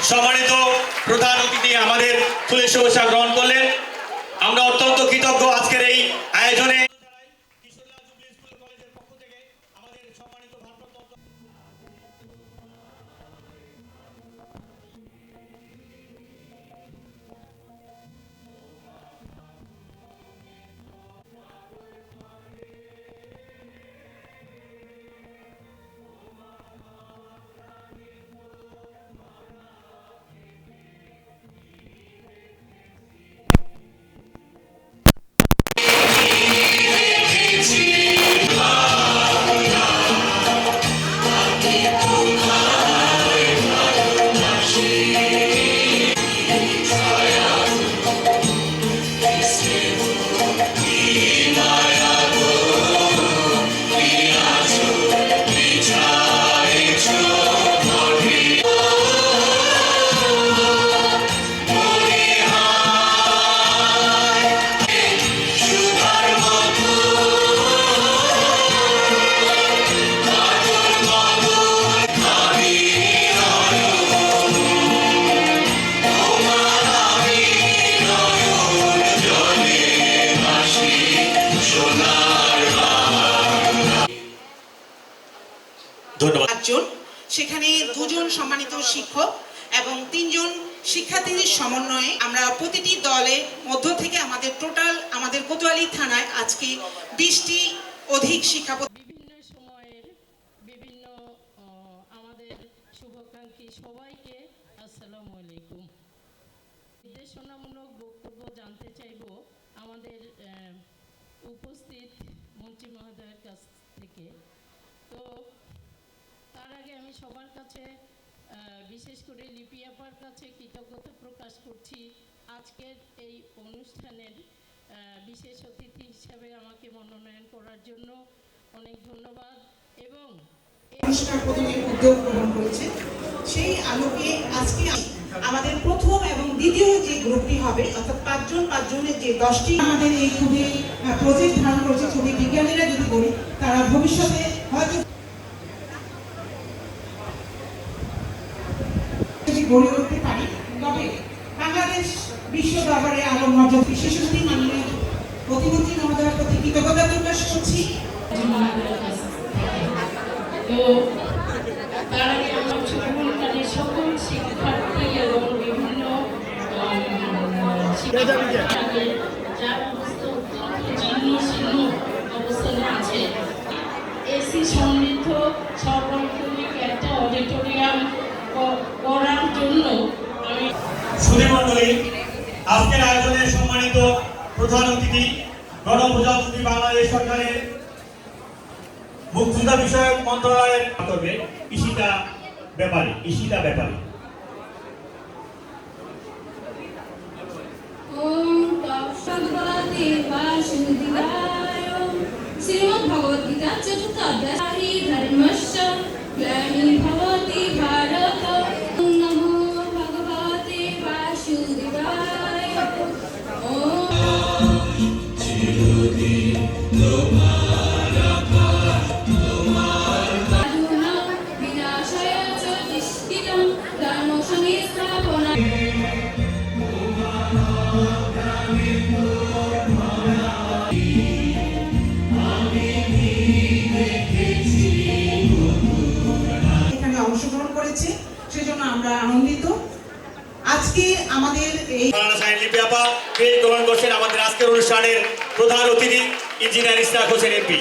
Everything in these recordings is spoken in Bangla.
সম্মানিত প্রধান অতিথি আমাদের ফুলের শুভেচ্ছা গ্রহণ করলেন। আমরা অত্যন্ত কৃতজ্ঞ আজকের এই আয়োজনে। সেখানে 2 জন সম্মানিত শিক্ষক এবং 3 জন শিক্ষার্থীদের সমন্বয়ে আমরা প্রতিটি দলের মধ্য থেকে আমাদের কোতোয়ালি থানায় আজকে 20টি অধিক শিক্ষা বিভিন্ন সময়ের বিভিন্ন আমাদের শুভাকাঙ্ক্ষী সবাইকে আসসালামু আলাইকুম। নির্দেশনামূলক বক্তব্য জানতে চাইব আমাদের উপস্থিত মন্ত্রী মহোদয়ের কাছ থেকে। তো তার আগে আমি সবার কাছে বিশেষ করে লিপি আপার কাছে কৃতজ্ঞতা প্রকাশ করছি আজকের এই অনুষ্ঠানের বিশেষ অতিথি হিসাবে আমাকে মনোনয়ন করার জন্য অনেক ধন্যবাদ। এবং পুরস্কার প্রদানের উদ্যোগ গ্রহণ করেছে, সেই আলোকে আজকে আমাদের প্রথম এবং দ্বিতীয় যে গ্রুপটি হবে অর্থাৎ 5 জনের যে 10টি আমাদের এই খুবই প্রজেক্ট ধারণ করেছে। ছবি বিজ্ঞানীরা যদি বলি তারা ভবিষ্যতে হয়তো গড়ে উঠতে পারি, তবে বাংলাদেশ বিশ্ব দরবারে আরো মর্যাদা বিশেষ অতিথি মাননীয় প্রতিমন্ত্রী মহোদয়ের প্রতি কৃতজ্ঞতা প্রকাশ করছি। তো তার আগে আমার ছোটখাটো সকল শিক্ষার্থী এবং বিভিন্ন যার অবস্থানে আছে এসি সমৃদ্ধ সর্বাঙ্গীন একটা অডিটোরিয়াম করার জন্য আমি সুধীমণ্ডলী, আজকের আয়োজনের সম্মানিত প্রধান অতিথি গণপ্রজাতন্ত্রী বাংলাদেশ সরকারের মুক্তিযোদ্ধা বিষয়ক মন্ত্রণালয়ের করবে ঈশিতা ব্যাপারী। শ্রীমদ্ ভগবদ গীতা চতুর্থ অধ্যায় ধর্মস্য গ্লানির্ভবতি ভারত নমো ভগবতে বাসুদেবায়। বিনাশায় চ তিষ্ঠিতং ধর্ম সংস্থাপনা। অংশগ্রহণ করেছে, সেজন্য আমরা আনন্দিত। আজকে আমাদের এই গ্রহণ করছেন আমাদের আজকের অনুষ্ঠানের প্রধান অতিথি ইঞ্জিনিয়ার ইশরাক হোসেন এমপি।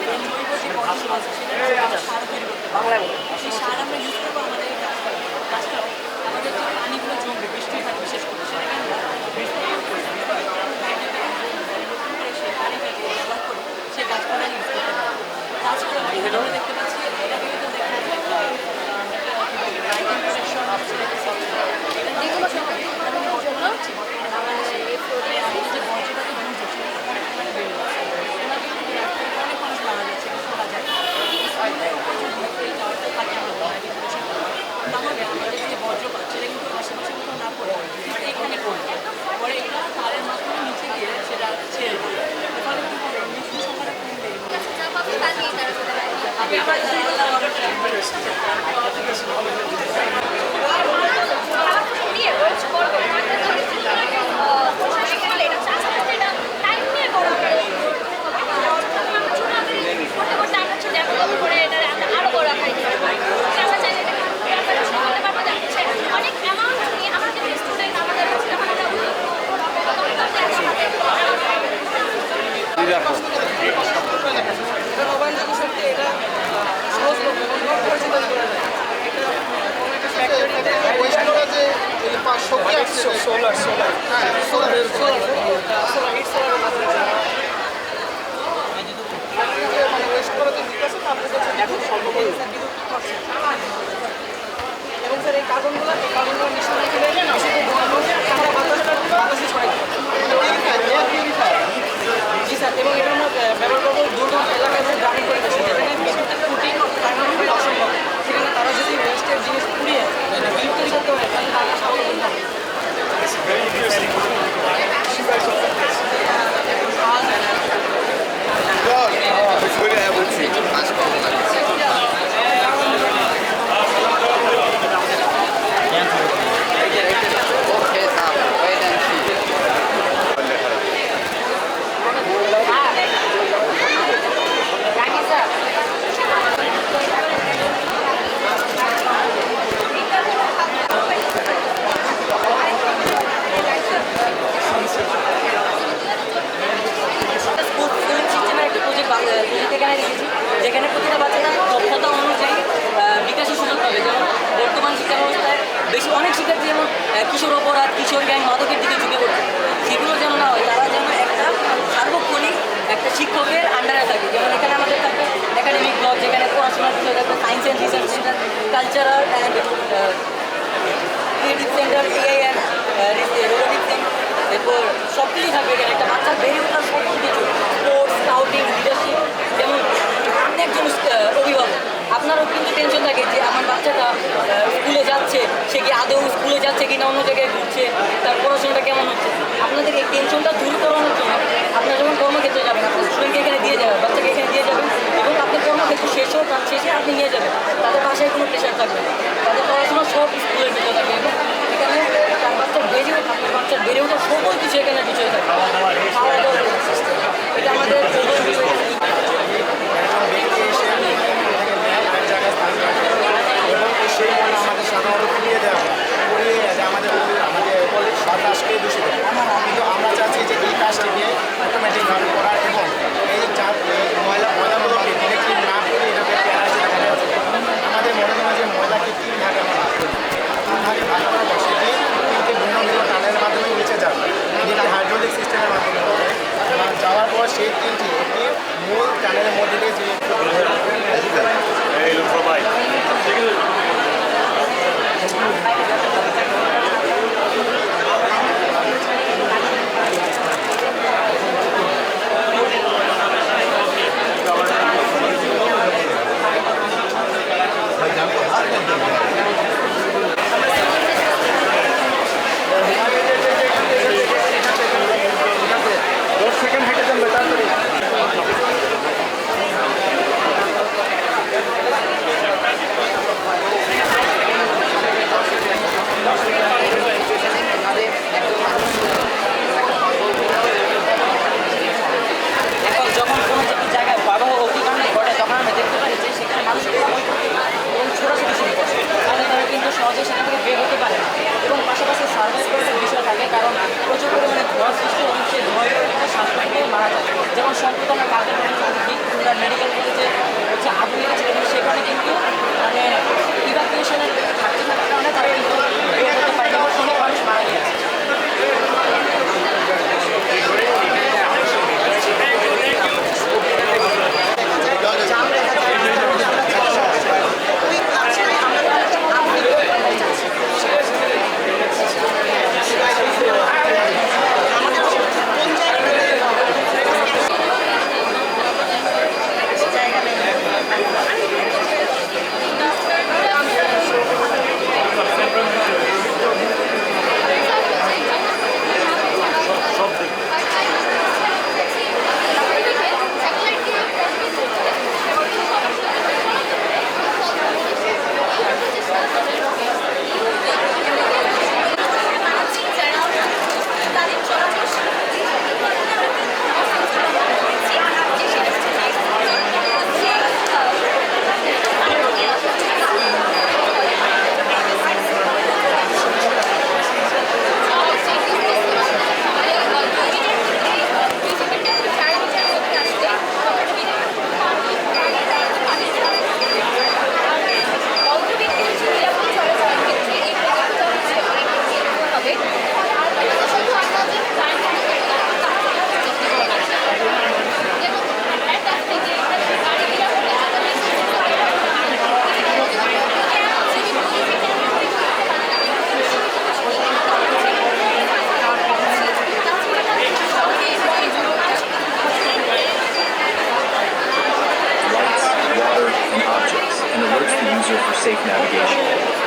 জৈব যে পদার্থ আছে সেটা আমরা সার তৈরি করতে পারবো। সেই সার আমরা ইউজ করবো আমাদের এই গাছপালা। তাছাড়াও আমাদের যে পানিগুলো জমবে বৃষ্টি হয় বিশেষ করে সেটাকে আমরা সেই পানিটাকে ব্যবহার করে সেই গাছপালা ইউজ করতে পারবো। তাছাড়াও এখানে আমরা দেখতে পাচ্ছি এটাকে কিন্তু দেখা যাচ্ছে যেগুলো সব বাংলাদেশে আমাদের যে বর্জ্যপাত দুর্যোগ সেটা অনেক পরিমাণে বেড়ে যাচ্ছে। অনেক মানুষ মারা যাচ্ছে বলা যায় থাকে তাহলে আমাদের যে বজ্রপাত সেটা কিন্তু আশেপাশে কোথাও না পড়ে এখানে পড়বে পরে এটা তারের মাধ্যমে নিচে গিয়ে সেটা ছেড়ে দেবে ফলে কি হবে মৃত্যু সংখ্যাটা এবং স্যার এই কার্বনগুলো মিশ্রণ করে জি স্যার এবং এটা আমরা ব্যবহার করবো দুর্গম এলাকায় যে গ্রামীণ পরিবেশে যেখানে বিদ্যুতের খুঁটি প্রাইমারি অসম্ভব সেখানে তারা যদি ওয়েস্টের জিনিস পুড়িয়ে বিদ্যুৎ তৈরি করতে পারে তাহলে তারা স্বাবলম্বী হবে। যেখানে প্রতিটা বাচ্চারা দক্ষতা অনুযায়ী বিকাশের সুযোগ পাবে। যেমন বর্তমান শিক্ষা ব্যবস্থায় বেশি অনেক শিক্ষার্থী যেমন কিশোর অপরাধ কিশোর গ্যাং মাদকের দিকে ঝুঁকে পড়ছে, সেগুলো যেন না হয়। তারা যেন একটা সার্বক্ষণিক একটা শিক্ষকের আন্ডারে থাকে। যেমন এখানে আমাদের থাকবে একাডেমিক ব্লক, যেখানে পড়াশোনার বিষয় থাকবে science and research centre, cultural and creative centre, AI and robotic centre, এরপর সব কিছুই থাকবে এখানে। একটা বাচ্চার বেড়ে ওঠার সকল কিছু স্পোর্টস স্কাউটিং লিডারশিপ। যেমন আপনি একজন অভিভাবক, আপনারও কিন্তু টেনশন থাকে যে আমার বাচ্চাটা স্কুলে যাচ্ছে, সে কি আদৌ স্কুলে যাচ্ছে কি না অন্য জায়গায় ঘুরছে, তার পড়াশোনাটা কেমন হচ্ছে। আপনাদের এই টেনশনটা দূর করানোর জন্য আপনারা যখন কর্মক্ষেত্রে যাবেন আপনার স্টুডেন্টকে এখানে দিয়ে যাবেন, বাচ্চাকে এখানে দিয়ে যাবেন এবং আপনার কর্মক্ষেত্র শেষ হোক তার শেষে আপনি নিয়ে যাবেন। তাদের বাসায় কোনো প্রেশার থাকবে না, তাদের পড়াশোনা সব স্কুলের ভিতরে থাকবে এবং এখানে তার বাচ্চার বেড়ে ওঠা আপনার বাচ্চার বেড়ে ওঠা সকল কিছু এখানে বিষয় থাকে। খাওয়া দাওয়া এটা আমাদের সেই মনে আমাদের সাধারণত পুড়িয়ে দেওয়া আমাদের বাতাসকে দূষিত। কিন্তু আমরা চাচ্ছি যে এই কাজটিকে অটোমেটিকভাবে করার এবং এই ময়লাগুলোকে ডিরেক্টলি না করে এটাকে আমাদের মনে হয় যে ময়লাকে 3 ভাগে আমরা ভাগ করি। 3 ভাগে ভাগ করার পর সেটি ভিন্ন ভিন্ন টানের মাধ্যমে নিচে যাবে, যেটা হাইড্রোলিক সিস্টেমের মাধ্যমে হবে। যাওয়ার পর সেই 3টি একটি মূল টানেলের মধ্যে দিয়ে যে সহজে সেখান থেকে বের হতে পারে না এবং পাশাপাশি সার্ভাইভ করার বিষয় থাকে, কারণ প্রচুর পরিমাণে ধোঁয়া সৃষ্টি এবং সেই ধোঁয়ার শ্বাসকষ্ট মারা যায়। যেমন সম্প্রতি আমরা কালকে আমরা মেডিকেল কলেজে হচ্ছে আগুন লেগেছে এবং সেখানে কিন্তু মানে ইভাকুয়েশনের ঘাটতি থাকার কারণে তারা কিন্তু বের করতে পারেনি এবং অনেক মানুষ মারা গিয়েছে। for safe navigation.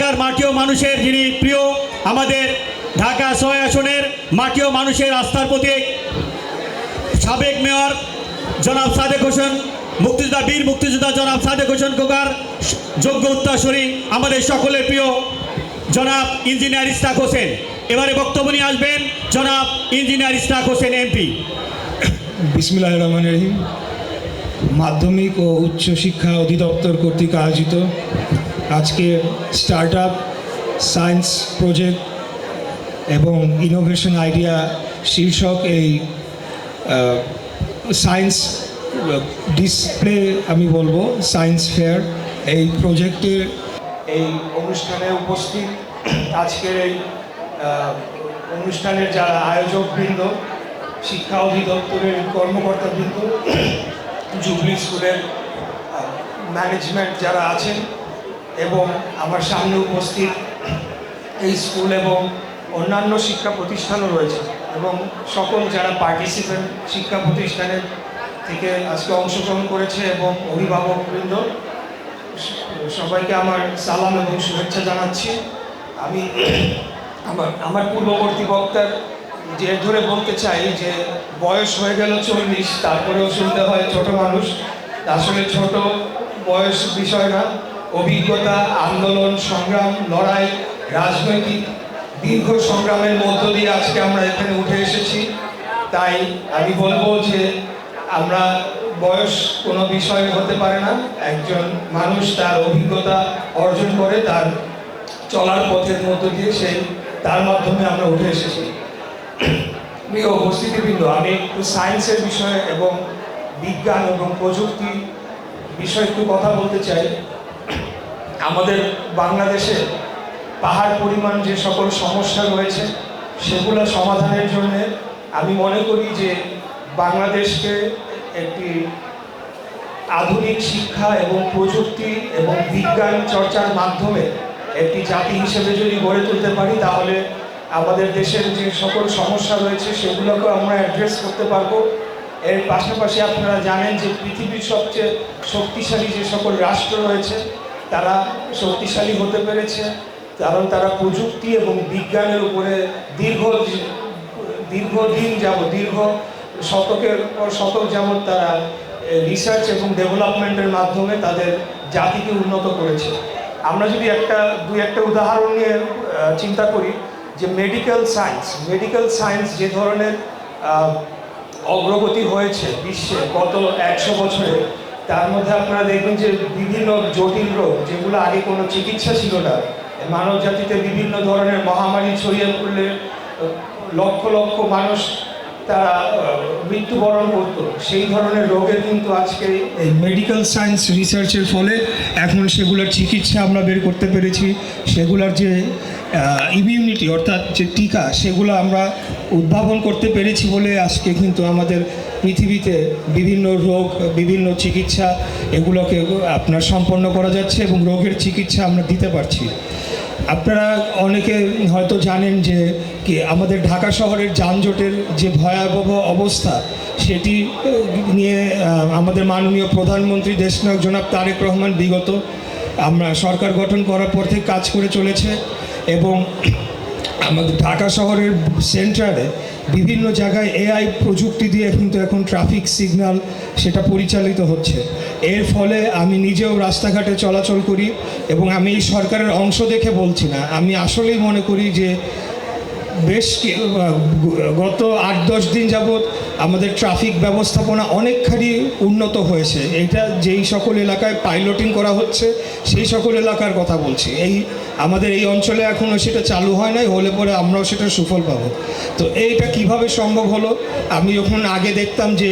ঢাকার মাটি ও মানুষের যিনি প্রিয়, আমাদের ঢাকা ৬ আসনের মাটি ও মানুষের আস্থার প্রতীক সাবেক মেয়র জনাব সাদেক হোসেন, মুক্তিযোদ্ধা বীর মুক্তিযোদ্ধা জনাব সাদেক হোসেন খোকার যোগ্য উত্তরসূরি, আমাদের সকলের প্রিয় জনাব ইঞ্জিনিয়ার ইশরাক হোসেন। এবারে বক্তব্য নিয়ে আসবেন জনাব ইঞ্জিনিয়ার ইশরাক হোসেন এমপি। বিসমিল্লাহির রহমানির রহিম। মাধ্যমিক ও উচ্চ শিক্ষা অধিদপ্তর কর্তৃক আয়োজিত আজকে স্টার্ট আপ সায়েন্স প্রজেক্ট এবং ইনোভেশন আইডিয়া শীর্ষক এই সায়েন্স ডিসপ্লে, আমি বলবো সায়েন্স ফেয়ার, এই প্রজেক্টের এই অনুষ্ঠানে উপস্থিত আজকের এই অনুষ্ঠানের যারা আয়োজকবৃন্দ, শিক্ষা অধিদপ্তরের কর্মকর্তাবৃন্দ, জুবলি স্কুলের ম্যানেজমেন্ট যারা আছেন এবং আমার সামনে উপস্থিত এই স্কুল এবং অন্যান্য শিক্ষা প্রতিষ্ঠানও রয়েছে এবং সকল যারা পার্টিসিপেন্ট শিক্ষা প্রতিষ্ঠানের থেকে আজকে অংশগ্রহণ করেছে এবং অভিভাবকবৃন্দ, সবাইকে আমার সালাম এবং শুভেচ্ছা জানাচ্ছি। আমি আমার পূর্ববর্তী বক্তার যে ধরে বলতে চাই যে বয়স হয়ে গেল 40, তারপরেও শুনতে হয় ছোট মানুষ। আসলে ছোট বয়স বিষয় না, অভিজ্ঞতা, আন্দোলন, সংগ্রাম, লড়াই, রাজনৈতিক দীর্ঘ সংগ্রামের মধ্য দিয়ে আজকে আমরা এখানে উঠে এসেছি। তাই আমি বলবো যে আমরা বয়স কোনো বিষয় হতে পারে না। একজন মানুষ তার অভিজ্ঞতা অর্জন করে তার চলার পথের মধ্য দিয়ে তার মাধ্যমে আমরা উঠে এসেছি। প্রিয় উপস্থিতিবৃন্দ, আমি একটু সায়েন্সের বিষয়ে এবং বিজ্ঞান এবং প্রযুক্তি বিষয়ে একটু কথা বলতে চাই। আমাদের বাংলাদেশে পাহাড় পরিমাণ যে সকল সমস্যা রয়েছে সেগুলো সমাধানের জন্য আমি মনে করি যে বাংলাদেশকে একটি আধুনিক শিক্ষা এবং প্রযুক্তি এবং বিজ্ঞান চর্চার মাধ্যমে একটি জাতি হিসেবে যদি গড়ে তুলতে পারি, তাহলে আমাদের দেশের যে সকল সমস্যা রয়েছে সেগুলোকে আমরা অ্যাড্রেস করতে পারবো। এর পাশাপাশি আপনারা জানেন যে পৃথিবীর সবচেয়ে শক্তিশালী যে সকল রাষ্ট্র রয়েছে তারা শক্তিশালী হতে পেরেছে কারণ তারা প্রযুক্তি এবং বিজ্ঞানের উপরে দীর্ঘদিন যাবত, দীর্ঘ শতকের পর শতক যাবত তারা রিসার্চ এবং ডেভেলপমেন্টের মাধ্যমে তাদের জাতিকে উন্নত করেছে। আমরা যদি দুই একটা উদাহরণ নিয়ে চিন্তা করি যে মেডিকেল সায়েন্স যে ধরনের অগ্রগতি হয়েছে বিশ্বে গত 100 বছরে, তার মধ্যে আপনারা দেখবেন যে বিভিন্ন জটিল রোগ যেগুলো আগে কোনো চিকিৎসা ছিল না, মানব জাতিতে বিভিন্ন ধরনের মহামারী ছড়িয়ে পড়লে লক্ষ লক্ষ মানুষ তারা মৃত্যুবরণ করতো, সেই ধরনের রোগের কিন্তু আজকে এই মেডিকেল সায়েন্স রিসার্চের ফলে এখন সেগুলোর চিকিৎসা আমরা বের করতে পেরেছি। সেগুলোর যে ইমিউনিটি অর্থাৎ যে টিকা সেগুলো আমরা উদ্ভাবন করতে পেরেছি বলে আজকে কিন্তু আমাদের পৃথিবীতে বিভিন্ন রোগ, বিভিন্ন চিকিৎসা এগুলোকে আপনার সম্পন্ন করা যাচ্ছে এবং রোগের চিকিৎসা আমরা দিতে পারছি। আপনারা অনেকে হয়তো জানেন যে আমাদের ঢাকা শহরের যানজটের যে ভয়াবহ অবস্থা সেটি নিয়ে আমাদের মাননীয় প্রধানমন্ত্রী দেশনায়ক জনাব তারেক রহমান বিগত আমরা সরকার গঠন করার পর থেকে কাজ করে চলেছে এবং আমাদের ঢাকা শহরের সেন্টারে বিভিন্ন জায়গায় এআই প্রযুক্তি দিয়ে কিন্তু এখন ট্রাফিক সিগন্যাল সেটা পরিচালিত হচ্ছে। এর ফলে আমি নিজেও রাস্তাঘাটে চলাচল করি এবং আমি এই সরকারের অংশ দেখে বলছি না, আমি আসলেই মনে করি যে বেশ গত 8-10 দিন যাবৎ আমাদের ট্রাফিক ব্যবস্থাপনা অনেকখানি উন্নত হয়েছে। এটা যেই সকল এলাকায় পাইলটিং করা হচ্ছে সেই সকল এলাকার কথা বলছি। আমাদের এই অঞ্চলে এখনও সেটা চালু হয় নাই, হলে পরে আমরাও সেটা সুফল পাবো। তো এইটা কিভাবে সম্ভব হলো, আমি যখন আগে দেখতাম যে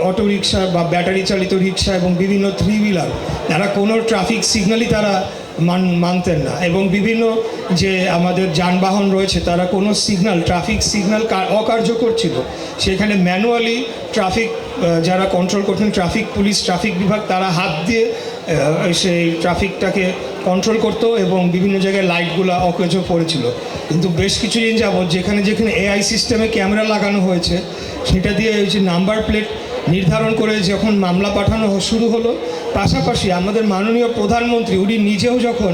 অটো রিক্সা বা ব্যাটারি চালিত রিক্সা এবং বিভিন্ন 3 হুইলার তারা কোনো ট্রাফিক সিগন্যালই তারা মানতেন না এবং বিভিন্ন যে আমাদের যানবাহন রয়েছে তারা কোনো ট্রাফিক সিগন্যাল অকার্যকর ছিল। সেখানে ম্যানুয়ালি ট্রাফিক যারা কন্ট্রোল করতেন, ট্রাফিক পুলিশ, ট্রাফিক বিভাগ, তারা হাত দিয়ে সেই ট্রাফিকটাকে কন্ট্রোল করতো এবং বিভিন্ন জায়গায় লাইটগুলো অকেজ পড়েছিল। কিন্তু বেশ কিছুদিন যাবৎ যেখানে এআই সিস্টেমে ক্যামেরা লাগানো হয়েছে সেটা দিয়ে যে নাম্বার প্লেট নির্ধারণ করে যখন মামলা পাঠানো শুরু হলো, পাশাপাশি আমাদের মাননীয় প্রধানমন্ত্রী উনি নিজেও যখন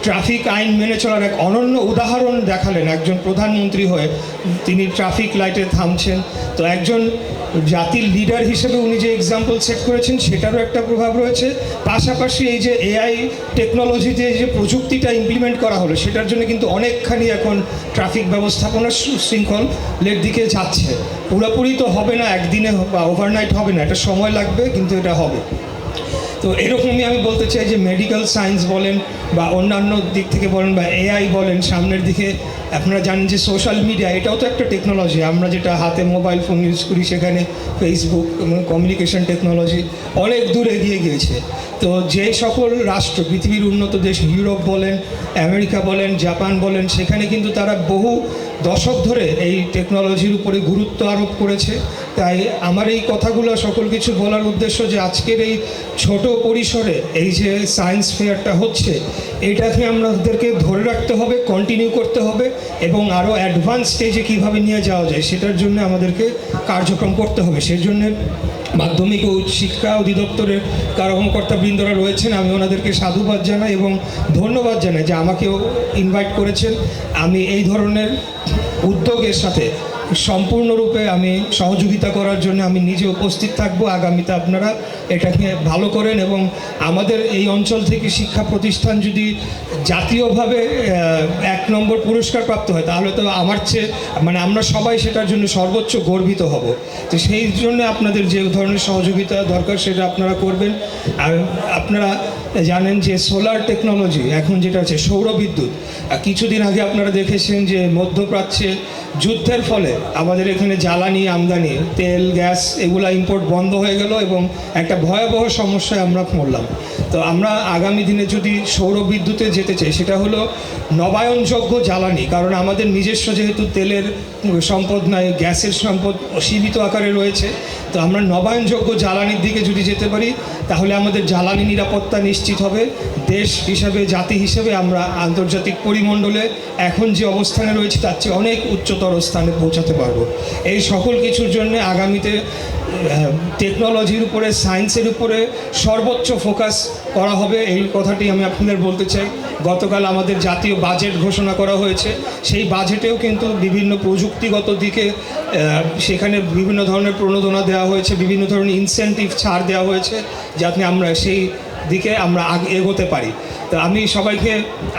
ট্রাফিক আইন মেনে চলার এক অনন্য উদাহরণ দেখালেন, একজন প্রধানমন্ত্রী হয়ে তিনি ট্রাফিক লাইটে থামছেন, তো একজন জাতির লিডার হিসেবে উনি যে এক্সাম্পল সেট করেছেন সেটারও একটা প্রভাব রয়েছে। পাশাপাশি এই যে এআই টেকনোলজিতে যে প্রযুক্তিটা ইমপ্লিমেন্ট করা হলো সেটার জন্য কিন্তু অনেকখানি এখন ট্রাফিক ব্যবস্থাপনা সুশৃঙ্খলের দিকে যাচ্ছে। পুরোপুরি তো হবে না, একদিনে বা ওভারনাইট হবে না, এটা সময় লাগবে, কিন্তু এটা হবে। তো এরকমই আমি বলতে চাই যে মেডিকেল সায়েন্স বলেন বা অন্যান্য দিক থেকে বলেন বা এআই বলেন, সামনের দিকে আপনারা জানেন যে সোশ্যাল মিডিয়া এটাও তো একটা টেকনোলজি। আমরা যেটা হাতে মোবাইল ফোন ইউজ করি সেখানে ফেসবুক কমিউনিকেশন টেকনোলজি অনেক দূর এগিয়ে গিয়েছে। তো যে সকল রাষ্ট্র, পৃথিবীর উন্নত দেশ, ইউরোপ বলেন, আমেরিকা বলেন, জাপান বলেন, সেখানে কিন্তু তারা বহু দশক ধরে এই টেকনোলজির উপরে গুরুত্ব আরোপ করেছে। তাই আমার এই কথাগুলো সকল কিছু বলার উদ্দেশ্য যে আজকের এই ছোট পরিসরে এই যে সায়েন্স ফেয়ারটা হচ্ছে, এইটাকে আমাদেরকে ধরে রাখতে হবে, কন্টিনিউ করতে হবে এবং আরও অ্যাডভান্স স্টেজে কীভাবে নিয়ে যাওয়া যায় সেটার জন্য আমাদেরকে কার্যক্রম করতে হবে। সেই জন্যে মাধ্যমিক ও শিক্ষা অধিদপ্তরের কর্মকর্তাবৃন্দরা রয়েছেন, আমি ওনাদেরকে সাধুবাদ জানাই এবং ধন্যবাদ জানাই যে আমাকেও ইনভাইট করেছেন। আমি এই ধরনের উদ্যোগের সাথে সম্পূর্ণরূপে আমি সহযোগিতা করার জন্য আমি নিজে উপস্থিত থাকব। আগামীতে আপনারা এটাকে ভালো করেন এবং আমাদের এই অঞ্চল থেকে শিক্ষা প্রতিষ্ঠান যদি জাতীয়ভাবে 1 নম্বর পুরস্কার প্রাপ্ত হয় তাহলে তো আমার চেয়ে আমরা সবাই সেটার জন্য সর্বোচ্চ গর্বিত হব। তো সেই জন্য আপনাদের যে ধরনের সহযোগিতা দরকার সেটা আপনারা করবেন। আর আপনারা জানেন যে সোলার টেকনোলজি এখন যেটা আছে সৌর বিদ্যুৎ, কিছুদিন আগে আপনারা দেখেছেন যে মধ্যপ্রাচ্যে যুদ্ধের ফলে আমাদের এখানে জ্বালানি আমদানি, তেল, গ্যাস এগুলা ইম্পোর্ট বন্ধ হয়ে গেল এবং একটা ভয়াবহ সমস্যায় আমরা পড়লাম। তো আমরা আগামী দিনে যদি সৌর বিদ্যুতে যেতে চাই সেটা হলো নবায়নযোগ্য জ্বালানি, কারণ আমাদের নিজস্ব যেহেতু তেলের সম্পদ নাই, গ্যাসের সম্পদ সীমিত আকারে রয়েছে, তো আমরা নবায়নযোগ্য জ্বালানির দিকে যদি যেতে পারি তাহলে আমাদের জ্বালানি নিরাপত্তা নিশ্চিত হবে। দেশ হিসাবে, জাতি হিসেবে আমরা আন্তর্জাতিক পরিমণ্ডলে এখন যে অবস্থানে রয়েছে তার চেয়ে অনেক উচ্চতর স্থানে পৌঁছাতে পারবো। এই সকল কিছুর জন্য আগামীতে টেকনোলজির উপরে, সায়েন্সের উপরে সর্বোচ্চ ফোকাস করা হবে, এই কথাটি আমি আপনাদের বলতে চাই। গতকাল আমাদের জাতীয় বাজেট ঘোষণা করা হয়েছে, সেই বাজেটেও কিন্তু বিভিন্ন প্রযুক্তিগত দিকে সেখানে বিভিন্ন ধরনের প্রণোদনা দেওয়া হয়েছে, বিভিন্ন ধরনের ইনসেন্টিভ ছাড় দেওয়া হয়েছে যাতে আমরা সেই দিকে আমরা এগোতে পারি। তো আমি সবাইকে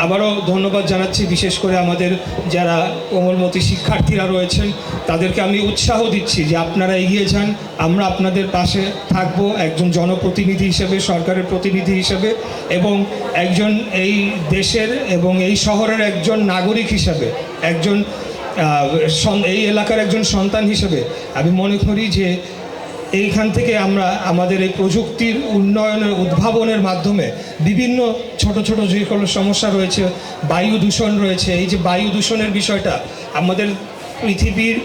আবারও ধন্যবাদ জানাচ্ছি, বিশেষ করে আমাদের যারা কোমলমতি শিক্ষার্থীরা রয়েছেন তাদেরকে আমি উৎসাহ দিচ্ছি যে আপনারা এগিয়ে যান, আমরা আপনাদের পাশে থাকব একজন জনপ্রতিনিধি হিসেবে, সরকারের প্রতিনিধি হিসেবে এবং একজন এই দেশের এবং এই শহরের একজন নাগরিক হিসেবে, একজন এই এলাকার একজন সন্তান হিসেবে আমি মনে করি যে এইখান থেকে আমরা আমাদের এই প্রযুক্তির উন্নয়নের, উদ্ভাবনের মাধ্যমে বিভিন্ন ছোট ছোট যে কোনো সমস্যা রয়েছে, বায়ু দূষণ রয়েছে, এই যে বায়ু দূষণের বিষয়টা, আমাদের পৃথিবীর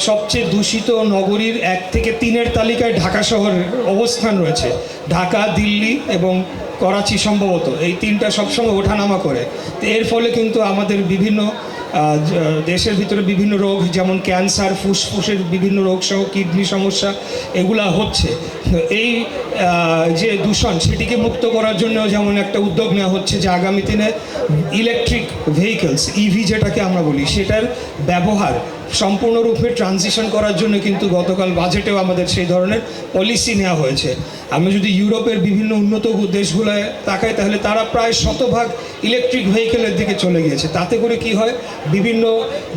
সবচেয়ে দূষিত নগরীর 1 থেকে 3-এর তালিকায় ঢাকা শহরের অবস্থান রয়েছে। ঢাকা, দিল্লি এবং করাচি সম্ভবত এই 3টা সবসময় ওঠানামা করে। তো এর ফলে কিন্তু আমাদের বিভিন্ন দেশের ভিতরে বিভিন্ন রোগ, যেমন ক্যান্সার, ফুসফুসের বিভিন্ন রোগ সহ কিডনি সমস্যা এগুলা হচ্ছে। এই যে দূষণ সেটিকে মুক্ত করার জন্য যেমন একটা উদ্যোগ নেওয়া হচ্ছে যে আগামী দিনে ইলেকট্রিক ভেহিকলস, ইভি যেটাকে আমরা বলি, সেটার ব্যবহার সম্পূর্ণরূপে ট্রানজিশন করার জন্য কিন্তু গতকাল বাজেটেও আমাদের সেই ধরনের পলিসি নেওয়া হয়েছে। আমরা যদি ইউরোপের বিভিন্ন উন্নত দেশগুলোয় তাকাই তাহলে তারা প্রায় 100% ইলেকট্রিক ভেহিকেলের দিকে চলে গিয়েছে। তাতে করে কি হয়, বিভিন্ন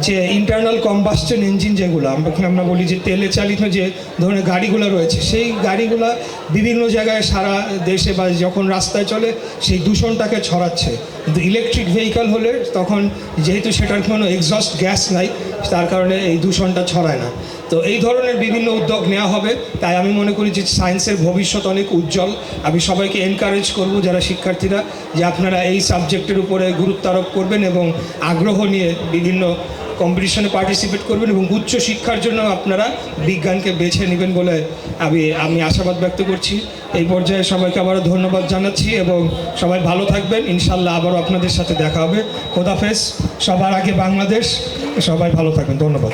যে ইন্টারনাল কম্বাস্টন ইঞ্জিন যেগুলো আমরা বলি যে তেলে চালিত যে ধরনের গাড়িগুলো রয়েছে, সেই গাড়িগুলো বিভিন্ন জায়গায় সারা দেশে বা যখন রাস্তায় চলে সেই দূষণটাকে ছড়াচ্ছে। কিন্তু ইলেকট্রিক ভেহিকেল হলে তখন যেহেতু সেটার কোনো এক্সস্ট গ্যাস নাই, তার কারণে এই দূষণটা ছড়ায় না। তো এই ধরনের বিভিন্ন উদ্যোগ নেওয়া হবে। তাই আমি মনে করি যে সায়েন্সের ভবিষ্যৎ অনেক উজ্জ্বল। আমি সবাইকে এনকারেজ করব, যারা শিক্ষার্থীরা, যে আপনারা এই সাবজেক্টের উপরে গুরুত্ব আরোপ করবেন এবং আগ্রহ নিয়ে বিভিন্ন কম্পিটিশনে পার্টিসিপেট করবেন এবং উচ্চ শিক্ষার জন্য আপনারা বিজ্ঞানকে বেছে নেবেন বলে আমি আশাবাদ ব্যক্ত করছি। এই পর্যায়ে সবাইকে আবারও ধন্যবাদ জানাচ্ছি এবং সবাই ভালো থাকবেন। ইনশাল্লাহ আবারও আপনাদের সাথে দেখা হবে। খোদাফেজ। সবার আগে বাংলাদেশ। সবাই ভালো থাকবেন। ধন্যবাদ।